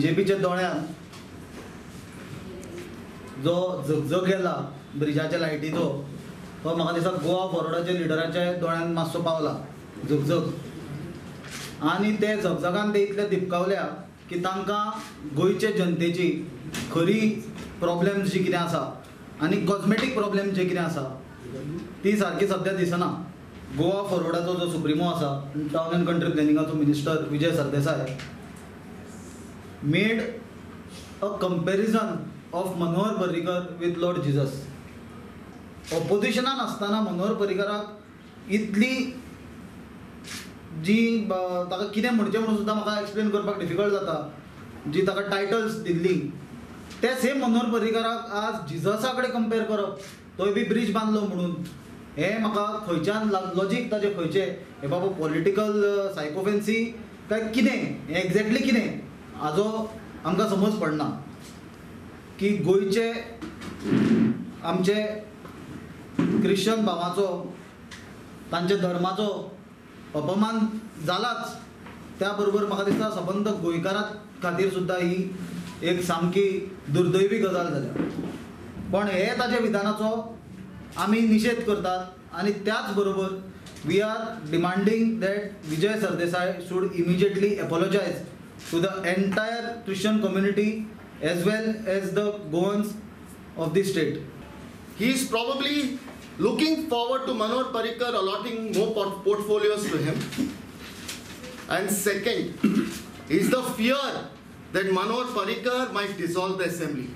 बीजेपीच्या दोळ्यान जो झगझग गेला ब्रिजाच्या लायटीचो तो म्हाका दिसता गोवा फॉरवर्डाच्या लिडराच्या दोळ्यान मातसो पावला झगझग. आनी ते झगझगान ते इतले दिपकावल्या की तांकां गोंयचे जनतेची खरी प्रॉब्लेम्स जी कितें आसा आनी कॉस्मेटीक प्रॉब्लेम जे कितें आसा ती सारकी सद्या दिसना. गोवा फॉरवर्डाचो जो सुप्रिमो आसा टावन एंड कंट्री प्लॅनिंगाचो minister Vijay Sardesai made a comparison of Manohar Parrikar with Lord Jesus. ऑपोजिशनान आसतना मनोहर पर्रीकराक इतली जी ताका कितें म्हणचें म्हणून सुद्दां म्हाका एक्सप्लेन करपाक डिफिकल्ट जाता जी ताका टायटल्स दिल्ली ते सेम मनोहर पर्रीकराक आज जिजसा कडेन कंपेर करप तोय बी ब्रिज बांदलो म्हणून हें म्हाका खंयच्यान लॉजीक ताजें खंयचें हे बाबा पॉलिटिकल सायकोफेन्सी काय कितें हें एक्झॅक्टली कितें हाजो आमकां समज पडना. की गोंयचे आमचे क्रिश्चन भावाचो तांचे धर्माचो अपमान जालाच त्या बरोबर म्हाका दिसता सबंद गोंयकारां खातीर सुद्दां ही एक सामकी दुर्दैवी गजाल जाल्या. पण हे ताजे विधानाचो आमी निशेध करतात आनी त्याच बरोबर we are demanding that Vijay Sardesai should immediately apologise to the entire Christian community as well as the Goans of the state. He is probably looking forward to Manohar Parrikar allotting more portfolios to him. And second is the fear that Manohar Parrikar might dissolve the assembly.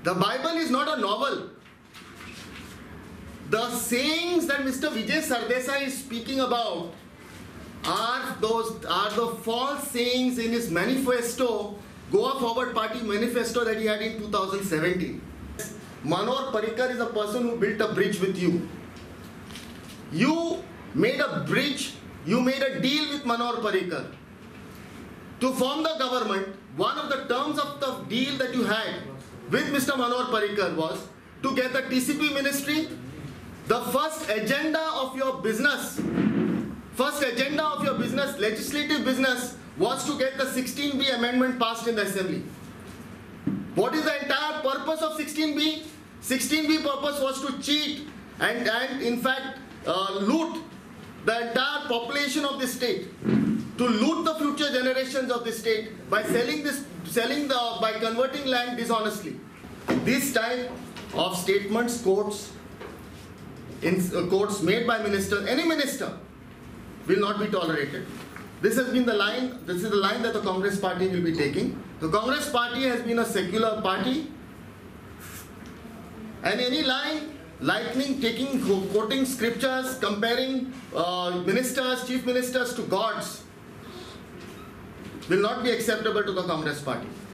The Bible is not a novel. The sayings that Mr. Vijay Sardesai is speaking about are the false sayings in his manifesto, Goa Forward Party manifesto that he had in 2017. Manohar Parrikar is a person who built a bridge with you. You made a bridge, you made a deal with Manohar Parrikar. To form the government, one of the terms of the deal that you had with Mr. Manohar Parrikar was to get the TCP ministry. The first agenda of your business, legislative business, was to get the 16B amendment passed in the assembly. What is the entire purpose of 16B? 16B purpose was to cheat and in fact loot the entire population of the state, to loot the future generations of the state by by converting land dishonestly. This type of statements, quotes made by any minister will not be tolerated. This has been the line. This is the line that the Congress Party will be taking. The Congress Party has been a secular party, and any line quoting scriptures, comparing chief ministers to gods will not be acceptable to the Congress Party.